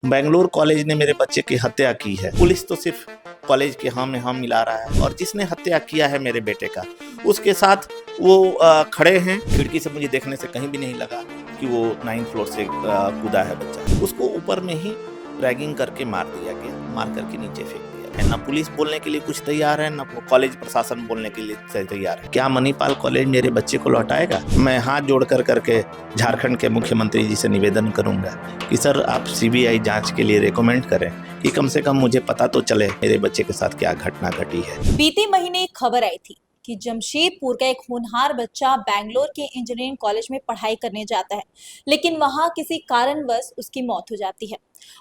Bangalore college ने मेरे बच्चे की हत्या की है। पुलिस तो सिर्फ कॉलेज के हाँ में हाँ मिला रहा है और जिसने हत्या किया है मेरे बेटे का उसके साथ वो खड़े हैं। खिड़की से मुझे देखने से कहीं भी नहीं लगा कि वो 9th फ्लोर से कूदा है बच्चा। उसको ऊपर में ही रैगिंग करके मार दिया गया, मार करके नीचे फेंक दिया गया। ना पुलिस बोलने के लिए कुछ तैयार है, ना कॉलेज प्रशासन बोलने के लिए तैयार है। क्या मणिपाल कॉलेज मेरे बच्चे को लौटाएगा? मैं हाथ जोड़ करके झारखंड के मुख्यमंत्री जी से निवेदन करूंगा कि सर आप सीबीआई जांच के लिए रेकमेंड करें कि कम से कम मुझे पता तो चले मेरे बच्चे के साथ क्या घटना घटी है। बीते महीने एक खबर आई थी कि जमशेदपुर का एक होनहार बच्चा बैंगलोर के इंजीनियरिंग कॉलेज में पढ़ाई करने जाता है, लेकिन वहां किसी कारणवश उसकी मौत हो जाती है।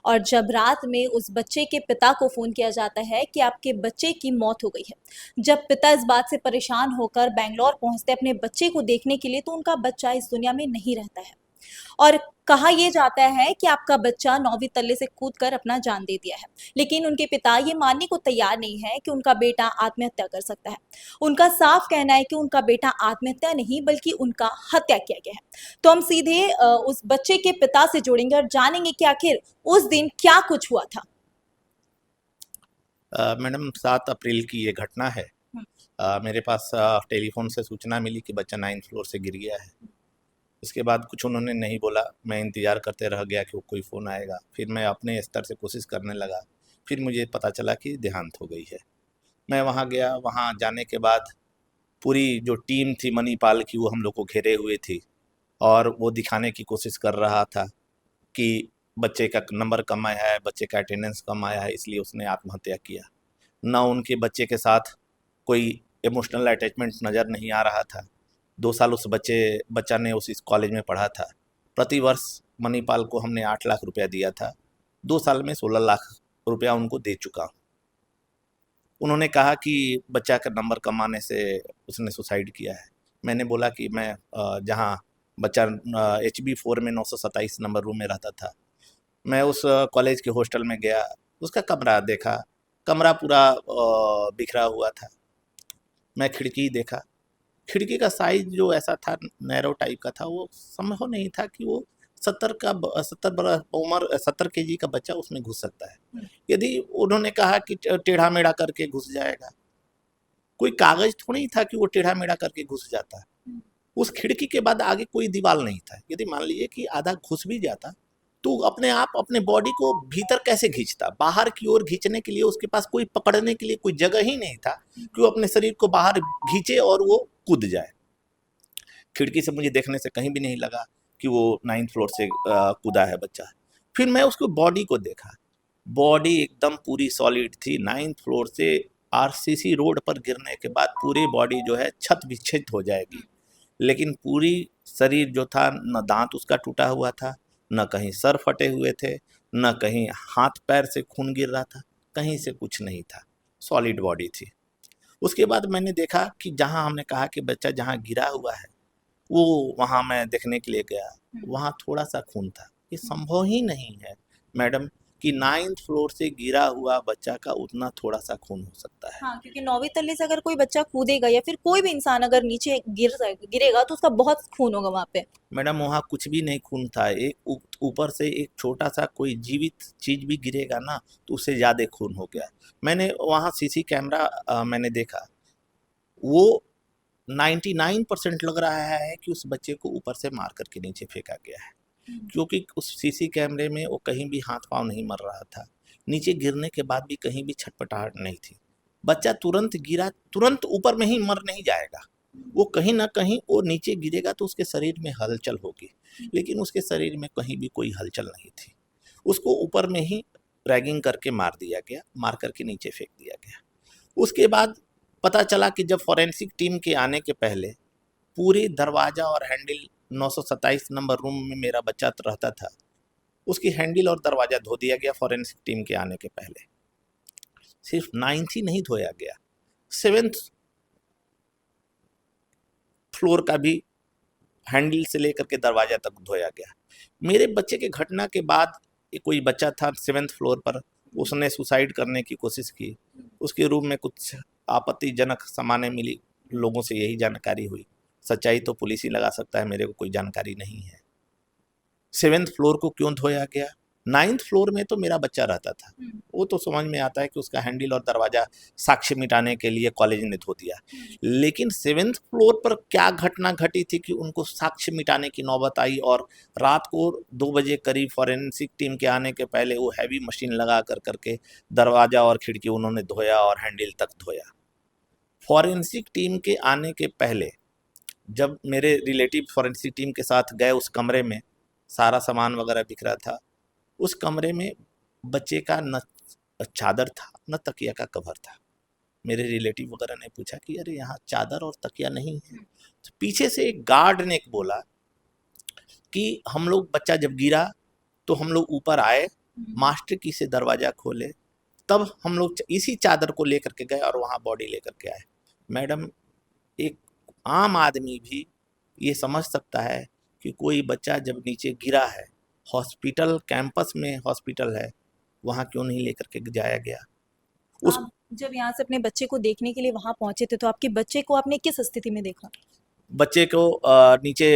और जब रात में उस बच्चे के पिता को फोन किया जाता है कि आपके बच्चे की मौत हो गई है, जब पिता इस बात से परेशान होकर बैंगलोर पहुंचते अपने बच्चे को देखने के लिए, तो उनका बच्चा इस दुनिया में नहीं रहता है। और कहा यह जाता है कि आपका बच्चा 9वीं तल्ले से कूदकर अपना जान दे दिया है, लेकिन उनके पिता ये मानने को तैयार नहीं है कि उनका बेटा आत्महत्या कर सकता है। उनका साफ कहना है कि उनका बेटा आत्महत्या नहीं बल्कि उनका हत्या किया गया है। तो हम सीधे उस बच्चे के पिता से जोड़ेंगे और जानेंगे कि आखिर उस दिन क्या कुछ हुआ था। मैडम 7 अप्रैल की ये घटना है। मेरे पास टेलीफोन से सूचना मिली कि बच्चा 9th फ्लोर से गिर गया है। इसके बाद कुछ उन्होंने नहीं बोला, मैं इंतज़ार करते रह गया कि वो कोई फ़ोन आएगा। फिर मैं अपने स्तर से कोशिश करने लगा, फिर मुझे पता चला कि देहांत हो गई है। मैं वहाँ गया, वहाँ जाने के बाद पूरी जो टीम थी मणिपाल की वो हम लोग को घेरे हुए थी और वो दिखाने की कोशिश कर रहा था कि बच्चे का नंबर कम आया है, बच्चे का अटेंडेंस कम आया है, इसलिए उसने आत्महत्या किया। ना उनके बच्चे के साथ कोई इमोशनल अटैचमेंट नज़र नहीं आ रहा था। 2 साल उस बच्चा ने उस कॉलेज में पढ़ा था। प्रति वर्ष मणिपाल को हमने 8 लाख रुपया दिया था। 2 साल में 16 लाख रुपया उनको दे चुका हूँ। उन्होंने कहा कि बच्चा का नंबर कम आने से उसने सुसाइड किया है। मैंने बोला कि मैं जहाँ बच्चा HB 4 में 927 नंबर रूम में रहता था, मैं उस कॉलेज के हॉस्टल में गया, उसका कमरा देखा। कमरा पूरा बिखरा हुआ था। मैं खिड़की देखा, खिड़की का साइज जो ऐसा था, नैरो टाइप का था। वो संभव नहीं था कि वो 70 बरस उम्र 70 केजी का बच्चा उसमें घुस सकता है। यदि उन्होंने कहा कि टेढ़ा मेढ़ा करके घुस जाएगा, कोई कागज थोड़ी था कि वो टेढ़ा मेढ़ा करके घुस जाता। उस खिड़की के बाद आगे कोई दीवार नहीं था। यदि मान लीजिए कि आधा घुस भी जाता तो अपने आप अपने बॉडी को भीतर कैसे खींचता? बाहर की ओर खींचने के लिए उसके पास कोई पकड़ने के लिए कोई जगह ही नहीं था कि वो अपने शरीर को बाहर खींचे और वो कूद जाए। खिड़की से मुझे देखने से कहीं भी नहीं लगा कि वो 9th फ्लोर से कूदा है बच्चा। फिर मैं उसको बॉडी को देखा, बॉडी एकदम पूरी सॉलिड थी। 9th फ्लोर से RCC रोड पर गिरने के बाद पूरी बॉडी जो है छत विच्छेद हो जाएगी, लेकिन पूरी शरीर जो था, न दांत उसका टूटा हुआ था, न कहीं सर फटे हुए थे, न कहीं हाथ पैर से खून गिर रहा था, कहीं से कुछ नहीं था, सॉलिड बॉडी थी। उसके बाद मैंने देखा कि जहाँ हमने कहा कि बच्चा जहाँ गिरा हुआ है, वो वहाँ मैं देखने के लिए गया, वहाँ थोड़ा सा खून था। ये संभव ही नहीं है मैडम कि 9th फ्लोर से गिरा हुआ बच्चा का उतना थोड़ा सा खून हो सकता है। हाँ, क्योंकि 9वीं तल्ले से अगर कोई बच्चा कूदेगा या फिर कोई भी इंसान अगर नीचे गिरेगा तो उसका बहुत खून होगा वहां पे। मैडम वहाँ कुछ भी नहीं खून था। एक ऊपर से एक छोटा सा कोई जीवित चीज भी गिरेगा ना तो उससे ज़्यादा खून हो गया। मैंने वहाँ CC कैमरा मैंने देखा, वो 99% लग रहा है कि उस बच्चे को ऊपर से मार करके नीचे फेंका गया है, क्योंकि उस CC कैमरे में वो कहीं भी हाथ पांव नहीं मर रहा था। नीचे गिरने के बाद भी कहीं भी छटपटाहट नहीं थी। बच्चा तुरंत गिरा, तुरंत ऊपर में ही मर नहीं जाएगा। वो कहीं ना कहीं वो नीचे गिरेगा तो उसके शरीर में हलचल होगी, लेकिन उसके शरीर में कहीं भी कोई हलचल नहीं थी। उसको ऊपर में ही रैगिंग करके मार दिया गया, मार करके नीचे फेंक दिया गया। उसके बाद पता चला कि जब फॉरेंसिक टीम के आने के पहले पूरी दरवाज़ा और हैंडल 927 नंबर रूम में मेरा बच्चा रहता था, उसकी हैंडल और दरवाज़ा धो दिया गया फॉरेंसिक टीम के आने के पहले। सिर्फ 9th ही नहीं धोया गया, 7th फ्लोर का भी हैंडल से लेकर के दरवाजा तक धोया गया। मेरे बच्चे के घटना के बाद कोई बच्चा था 7th फ्लोर पर, उसने सुसाइड करने की कोशिश की। उसके रूम में कुछ आपत्तिजनक सामानें मिली, लोगों से यही जानकारी हुई। सच्चाई तो पुलिस ही लगा सकता है, मेरे को कोई जानकारी नहीं है। 7th फ्लोर को क्यों धोया गया 9th फ्लोर में तो मेरा बच्चा रहता था, वो तो समझ में आता है कि उसका हैंडल और दरवाज़ा साक्ष्य मिटाने के लिए कॉलेज ने धो दिया। लेकिन 7th फ्लोर पर क्या घटना घटी थी कि उनको साक्ष्य मिटाने की नौबत आई, और रात को 2 बजे करीब फॉरेंसिक टीम के आने के पहले वो हैवी मशीन लगा कर करके दरवाज़ा और खिड़की उन्होंने धोया और हैंडल तक धोया। फॉरेंसिक टीम के आने के पहले जब मेरे रिलेटिव फॉरेंसिक टीम के साथ गए उस कमरे में, सारा सामान वगैरह बिखरा था। उस कमरे में बच्चे का न चादर था न तकिया का कवर था। मेरे रिलेटिव वगैरह ने पूछा कि अरे यहाँ चादर और तकिया नहीं है। तो पीछे से एक गार्ड ने बोला कि हम लोग, बच्चा जब गिरा तो हम लोग ऊपर आए, मास्टर की से दरवाज़ा खोले, तब हम लोग इसी चादर को लेकर के गए और वहाँ बॉडी लेकर के आए। मैडम, एक आम आदमी भी ये समझ सकता है कि कोई बच्चा जब नीचे गिरा है, हॉस्पिटल कैंपस में हॉस्पिटल है, वहाँ क्यों नहीं लेकर के जाया गया। उस आप जब यहाँ से अपने बच्चे को देखने के लिए वहां पहुंचे थे तो आपके बच्चे को आपने किस स्थिति में देखा? बच्चे को नीचे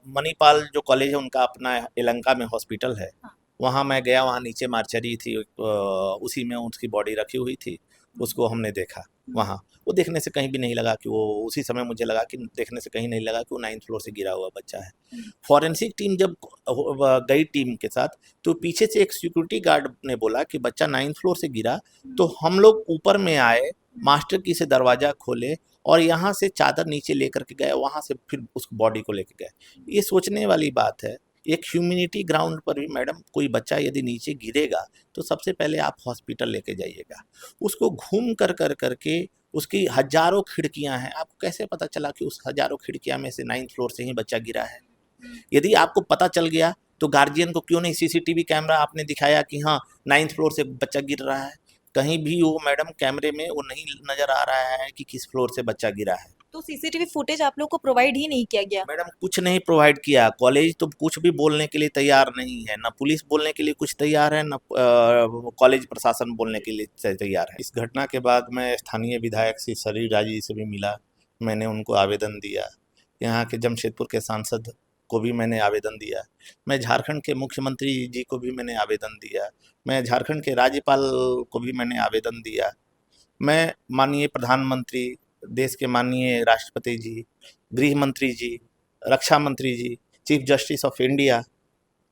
मणिपाल जो कॉलेज है उनका अपना यलहंका में हॉस्पिटल है, हाँ। वहाँ मैं गया, वहाँ नीचे मार्चरी थी, उसी में उसकी बॉडी रखी हुई थी, उसको हमने देखा वहाँ। वो देखने से कहीं भी नहीं लगा कि वो, उसी समय मुझे लगा कि देखने से कहीं नहीं लगा कि वो 9th फ्लोर से गिरा हुआ बच्चा है। फॉरेंसिक टीम जब गई टीम के साथ, तो पीछे से एक सिक्योरिटी गार्ड ने बोला कि बच्चा 9th फ्लोर से गिरा, तो हम लोग ऊपर में आए, मास्टर की से दरवाज़ा खोले और यहाँ से चादर नीचे लेकर के गए, वहाँ से फिर उस बॉडी को लेके गए। ये सोचने वाली बात है। एक ह्यूमैनिटी ग्राउंड पर भी मैडम, कोई बच्चा यदि नीचे गिरेगा तो सबसे पहले आप हॉस्पिटल लेके जाइएगा। उसको घूम कर कर करके, उसकी हजारों खिड़कियां हैं, आपको कैसे पता चला कि उस हजारों खिड़कियां में से 9th फ्लोर से ही बच्चा गिरा है? यदि आपको पता चल गया तो गार्जियन को क्यों नहीं सीसीटीवी कैमरा आपने दिखाया कि हाँ 9th फ्लोर से बच्चा गिर रहा है? कहीं भी वो मैडम कैमरे में वो नहीं नज़र आ रहा है कि किस फ्लोर से बच्चा गिरा है। तो सीसीटीवी फुटेज आप लोग को प्रोवाइड ही नहीं किया गया? मैडम, कुछ नहीं प्रोवाइड किया। कॉलेज तो कुछ भी बोलने के लिए तैयार नहीं है, ना पुलिस बोलने के लिए कुछ तैयार है, ना कॉलेज प्रशासन बोलने के लिए तैयार है। इस घटना के बाद मैं स्थानीय विधायक श्री शरीर राजी से भी मिला, मैंने उनको आवेदन दिया। यहाँ के जमशेदपुर के सांसद को भी मैंने आवेदन दिया। मैं झारखंड के मुख्यमंत्री जी को भी मैंने आवेदन दिया। मैं झारखंड के राज्यपाल को भी मैंने आवेदन दिया। मैं माननीय प्रधानमंत्री, देश के माननीय राष्ट्रपति जी, गृह मंत्री जी, रक्षा मंत्री जी, चीफ जस्टिस ऑफ इंडिया,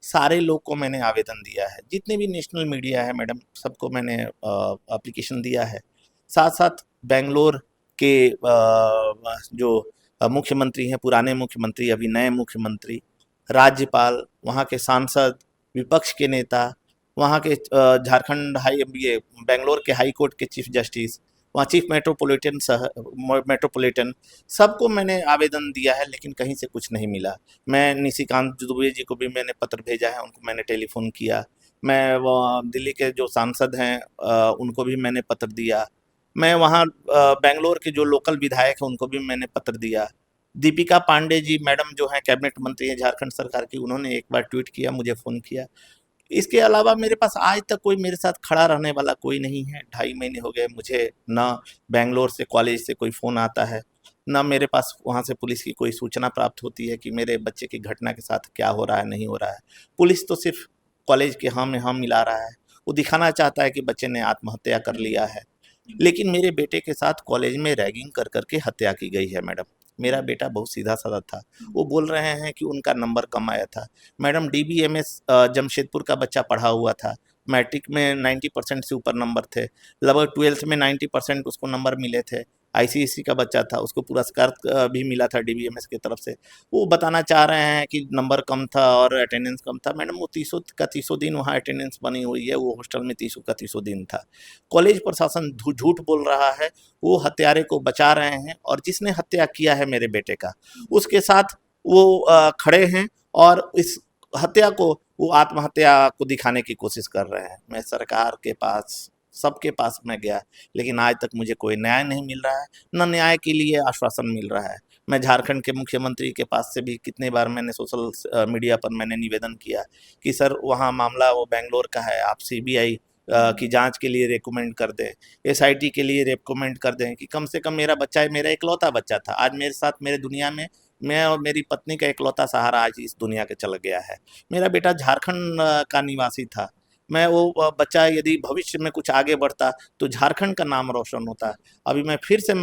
सारे लोग को मैंने आवेदन दिया है। जितने भी नेशनल मीडिया है मैडम, सबको मैंने एप्लीकेशन दिया है। साथ साथ बेंगलोर के जो मुख्यमंत्री हैं, पुराने मुख्यमंत्री, अभी नए मुख्यमंत्री, राज्यपाल, वहाँ के सांसद, विपक्ष के नेता, वहाँ के झारखंड ये बेंगलोर के हाई कोर्ट के चीफ जस्टिस, वहाँ चीफ मेट्रोपॉलिटन, सबको मैंने आवेदन दिया है, लेकिन कहीं से कुछ नहीं मिला। मैं निशिकांत दुबे जी को भी मैंने पत्र भेजा है, उनको मैंने टेलीफोन किया। मैं वो दिल्ली के जो सांसद हैं उनको भी मैंने पत्र दिया। मैं वहाँ बेंगलोर के जो लोकल विधायक हैं उनको भी मैंने पत्र दिया। दीपिका पांडे जी मैडम जो हैं कैबिनेट मंत्री हैं झारखंड सरकार की, उन्होंने एक बार ट्वीट किया, मुझे फ़ोन किया। इसके अलावा मेरे पास आज तक कोई मेरे साथ खड़ा रहने वाला कोई नहीं है। 2.5 महीने हो गए मुझे, ना बेंगलोर से कॉलेज से कोई फ़ोन आता है, ना मेरे पास वहाँ से पुलिस की कोई सूचना प्राप्त होती है कि मेरे बच्चे की घटना के साथ क्या हो रहा है, नहीं हो रहा है। पुलिस तो सिर्फ कॉलेज के हाँ में हाँ मिला रहा है, वो दिखाना चाहता है कि बच्चे ने आत्महत्या कर लिया है। लेकिन मेरे बेटे के साथ कॉलेज में रैगिंग कर करके हत्या की गई है मैडम। मेरा बेटा बहुत सीधा साधा था। वो बोल रहे हैं कि उनका नंबर कम आया था। मैडम, डीबीएमएस जमशेदपुर का बच्चा पढ़ा हुआ था, मैट्रिक में 90% से ऊपर नंबर थे, लगभग 12th में 90% उसको नंबर मिले थे। आईसीएसई का बच्चा था, उसको पुरस्कार भी मिला था डीबीएमएस की तरफ से। वो बताना चाह रहे हैं कि नंबर कम था और अटेंडेंस कम था। मैडम, वो 30 दिन वहाँ अटेंडेंस बनी हुई है, वो हॉस्टल में 30 दिन था। कॉलेज प्रशासन झूठ बोल रहा है, वो हत्यारे को बचा रहे हैं, और जिसने हत्या किया है मेरे बेटे का, उसके साथ वो खड़े हैं और इस हत्या को, वो आत्महत्या को दिखाने की कोशिश कर रहे हैं। मैं सरकार के पास, सबके पास मैं गया, लेकिन आज तक मुझे कोई न्याय नहीं मिल रहा है, न न्याय के लिए आश्वासन मिल रहा है। मैं झारखंड के मुख्यमंत्री के पास से भी कितने बार मैंने सोशल मीडिया पर मैंने निवेदन किया कि सर वहाँ मामला वो बेंगलोर का है, आप सीबीआई की जांच के लिए रेकमेंड कर दें, एसआईटी के लिए रेकमेंड कर दें, कि कम से कम मेरा बच्चा है, मेरा इकलौता बच्चा था, आज मेरे साथ मेरे दुनिया में मैं और मेरी पत्नी का इकलौता सहारा आज इस दुनिया के चला गया है। मेरा बेटा झारखंड का निवासी था। मैं वो बच्चा यदि भविष्य में कुछ आगे बढ़ता तो झारखंड का नाम रोशन होता। अभी मैं फिर से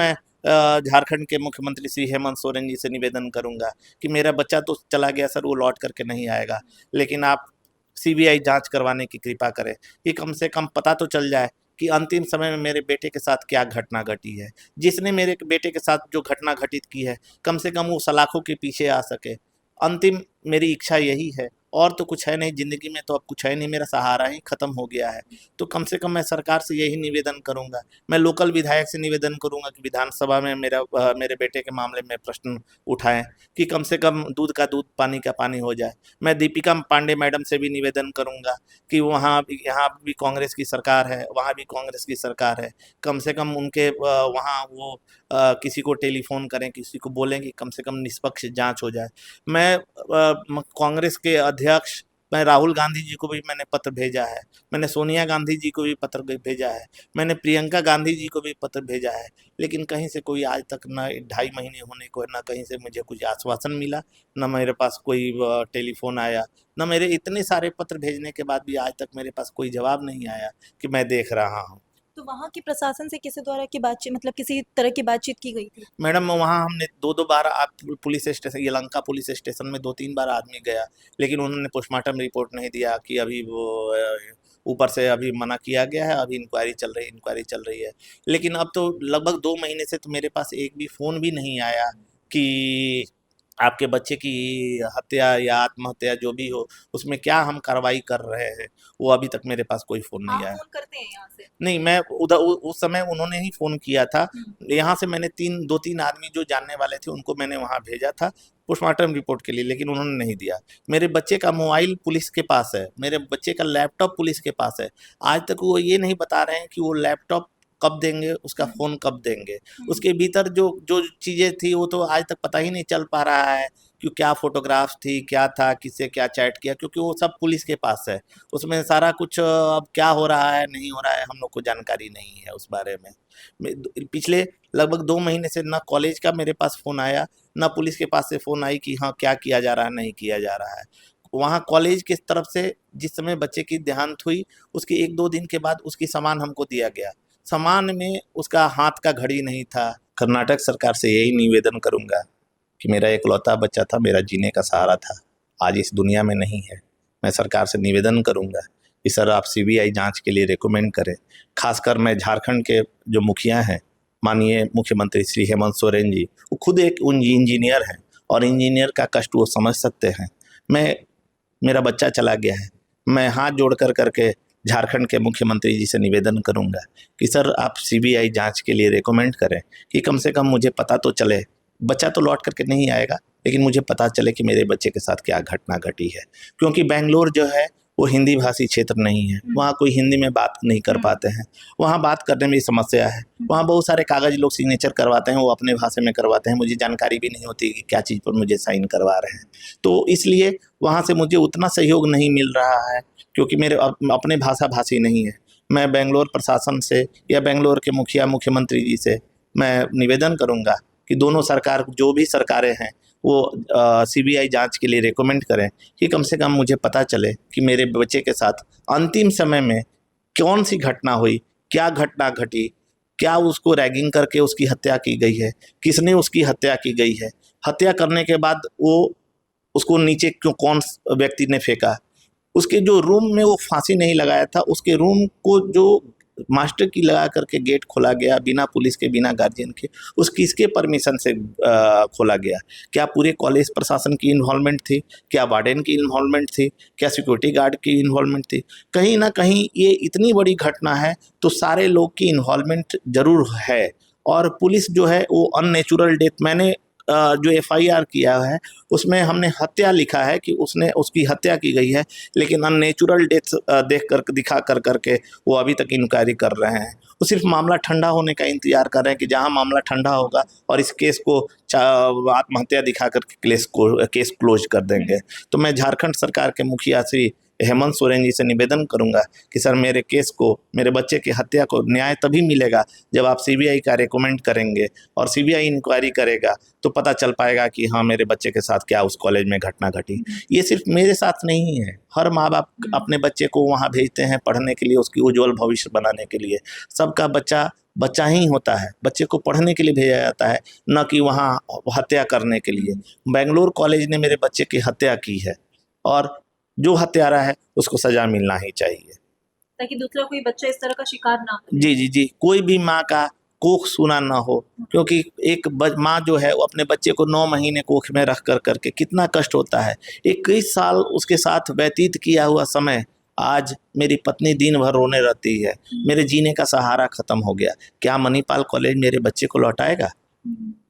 झारखंड के मुख्यमंत्री श्री हेमंत सोरेन जी से निवेदन करूंगा कि मेरा बच्चा तो चला गया सर, वो लौट करके नहीं आएगा, लेकिन आप सीबीआई जांच करवाने की कृपा करें कि कम से कम पता तो चल जाए कि अंतिम समय में मेरे बेटे के साथ क्या घटना घटी है। जिसने मेरे बेटे के साथ जो घटना घटित की है, कम से कम वो सलाखों के पीछे आ सके। अंतिम मेरी इच्छा यही है, और तो कुछ है नहीं ज़िंदगी में, तो अब कुछ है नहीं, मेरा सहारा ही ख़त्म हो गया है। तो कम से कम मैं सरकार से यही निवेदन करूंगा, मैं लोकल विधायक से निवेदन करूंगा कि विधानसभा में मेरे बेटे के मामले में प्रश्न उठाएं कि कम से कम दूध का दूध पानी का पानी हो जाए। मैं दीपिका पांडे मैडम से भी निवेदन करूंगा कि यहाँ भी कांग्रेस की सरकार है, वहाँ भी कांग्रेस की सरकार है, कम से कम उनके वहाँ वो किसी को टेलीफोन करें, किसी को बोलें कि कम से कम निष्पक्ष जांच हो जाए। मैं कांग्रेस के अध्यक्ष, मैं राहुल गांधी जी को भी मैंने पत्र भेजा है, मैंने सोनिया गांधी जी को भी पत्र भेजा है, मैंने प्रियंका गांधी जी को भी पत्र भेजा है, लेकिन कहीं से कोई आज तक ना 2.5 महीने होने को, ना कहीं से मुझे कुछ आश्वासन मिला, ना मेरे पास कोई टेलीफोन आया, ना मेरे इतने सारे पत्र भेजने के बाद भी आज तक मेरे पास कोई जवाब नहीं आया कि मैं देख रहा हूँ। तो वहाँ के प्रशासन से किसी द्वारा की बातचीत, मतलब किसी तरह की बातचीत की गई थी? मैडम वहाँ हमने दो दो बार आप पुलिस स्टेशन, यलंका पुलिस स्टेशन में 2-3 बार आदमी गया, लेकिन उन्होंने पोस्टमार्टम रिपोर्ट नहीं दिया कि अभी वो ऊपर से अभी मना किया गया है, अभी इंक्वायरी चल रही है। लेकिन अब तो लगभग 2 महीने से तो मेरे पास एक भी फ़ोन भी नहीं आया कि आपके बच्चे की हत्या या आत्महत्या जो भी हो, उसमें क्या हम कार्रवाई कर रहे हैं, वो अभी तक मेरे पास कोई फ़ोन नहीं आप आया। फोन करते हैं यहाँ से? नहीं, मैं उधर उस समय उन्होंने ही फ़ोन किया था। यहाँ से मैंने 2-3 आदमी जो जानने वाले थे उनको मैंने वहाँ भेजा था पोस्टमार्टम रिपोर्ट के लिए, लेकिन उन्होंने नहीं दिया। मेरे बच्चे का मोबाइल पुलिस के पास है, मेरे बच्चे का लैपटॉप पुलिस के पास है। आज तक वो ये नहीं बता रहे हैं कि वो लैपटॉप कब देंगे, उसका फ़ोन कब देंगे। उसके भीतर जो जो चीज़ें थी वो तो आज तक पता ही नहीं चल पा रहा है कि क्या फ़ोटोग्राफ्स थी, क्या था, किससे क्या चैट किया, क्योंकि वो सब पुलिस के पास है। उसमें सारा कुछ अब क्या हो रहा है, नहीं हो रहा है, हम लोग को जानकारी नहीं है उस बारे में। पिछले लगभग 2 महीने से ना कॉलेज का मेरे पास फ़ोन आया, ना पुलिस के पास से फ़ोन आई कि हाँ, क्या किया जा रहा है, नहीं किया जा रहा है। वहाँ कॉलेज की तरफ से जिस समय बच्चे की देहांत हुई, उसके 1-2 दिन के बाद उसकी सामान हमको दिया गया। सामान में उसका हाथ का घड़ी नहीं था। कर्नाटक सरकार से यही निवेदन करूँगा कि मेरा इकलौता बच्चा था, मेरा जीने का सहारा था, आज इस दुनिया में नहीं है। मैं सरकार से निवेदन करूंगा कि सर आप सीबीआई जांच के लिए रिकमेंड करें। खासकर मैं झारखंड के जो मुखिया हैं, माननीय मुख्यमंत्री श्री हेमंत सोरेन जी, वो खुद एक इंजीनियर हैं और इंजीनियर का कष्ट वो समझ सकते हैं। मेरा बच्चा चला गया है, मैं हाथ जोड़ करके झारखंड के मुख्यमंत्री जी से निवेदन करूंगा कि सर आप सीबीआई जांच के लिए रिकमेंड करें कि कम से कम मुझे पता तो चले। बच्चा तो लौट करके नहीं आएगा, लेकिन मुझे पता चले कि मेरे बच्चे के साथ क्या घटना घटी है, क्योंकि बेंगलोर जो है वो हिंदी भाषी क्षेत्र नहीं है, वहाँ कोई हिंदी में बात नहीं कर पाते हैं, वहाँ बात करने में समस्या है। वहाँ बहुत सारे कागज लोग सिग्नेचर करवाते हैं, वो अपने भाषा में करवाते हैं, मुझे जानकारी भी नहीं होती कि क्या चीज़ पर मुझे साइन करवा रहे हैं। तो इसलिए वहाँ से मुझे उतना सहयोग नहीं मिल रहा है, क्योंकि मेरे अपने भाषा भाषी नहीं है। मैं बेंगलोर प्रशासन से या बेंगलोर के मुख्यमंत्री जी से मैं निवेदन करूँगा कि दोनों सरकार, जो भी सरकारें हैं, वो सीबीआई जांच के लिए रिकमेंड करें कि कम से कम मुझे पता चले कि मेरे बच्चे के साथ अंतिम समय में कौन सी घटना हुई, क्या घटना घटी, क्या उसको रैगिंग करके उसकी हत्या की गई है, किसने उसकी हत्या की गई है, हत्या करने के बाद वो उसको नीचे क्यों, कौन व्यक्ति ने फेंका, उसके जो रूम में वो फांसी नहीं लगाया था, उसके रूम को जो मास्टर की लगा करके गेट खोला गया बिना पुलिस के, बिना गार्जियन के, उस किसके परमिशन से खोला गया? क्या पूरे कॉलेज प्रशासन की इन्वॉल्वमेंट थी? क्या वार्डन की इन्वॉल्वमेंट थी? क्या सिक्योरिटी गार्ड की इन्वॉल्वमेंट थी? कहीं ना कहीं ये इतनी बड़ी घटना है तो सारे लोग की इन्वॉल्वमेंट जरूर है। और पुलिस जो है वो अननेचुरल डेथ, मैंने जो एफआईआर किया है उसमें हमने हत्या लिखा है कि उसकी हत्या की गई है, लेकिन अननेचुरल डेथ दिखा करके वो अभी तक इंक्वायरी कर रहे हैं। वो सिर्फ मामला ठंडा होने का इंतजार कर रहे हैं कि जहां मामला ठंडा होगा और इस केस को आत्महत्या दिखा करके केस क्लोज कर देंगे। तो मैं झारखंड सरकार के मुखिया श्री हेमंत सोरेन जी से निवेदन करूंगा कि सर मेरे केस को, मेरे बच्चे की हत्या को न्याय तभी मिलेगा जब आप सीबीआई का रिकमेंड करेंगे और सीबीआई इंक्वायरी करेगा तो पता चल पाएगा कि हाँ मेरे बच्चे के साथ क्या उस कॉलेज में घटना घटी। ये सिर्फ मेरे साथ नहीं है, हर माँ बाप अपने बच्चे को वहाँ भेजते हैं पढ़ने के लिए, उसकी उज्जवल भविष्य बनाने के लिए। सबका बच्चा बच्चा ही होता है, बच्चे को पढ़ने के लिए भेजा जाता है, न कि वहाँ हत्या करने के लिए। बेंगलोर कॉलेज ने मेरे बच्चे की हत्या की है और जो हत्यारा है उसको सजा मिलना ही चाहिए, ताकि दूसरा कोई बच्चा इस तरह का शिकार ना हो। जी जी जी, कोई भी माँ का कोख सूना ना हो। क्योंकि एक माँ जो है वो अपने बच्चे को 9 महीने कोख में रख कर करके कितना कष्ट होता है, 21 साल उसके साथ व्यतीत किया हुआ समय, आज मेरी पत्नी दिन भर रोने रहती है, मेरे जीने का सहारा खत्म हो गया। क्या मणिपाल कॉलेज मेरे बच्चे को लौटाएगा?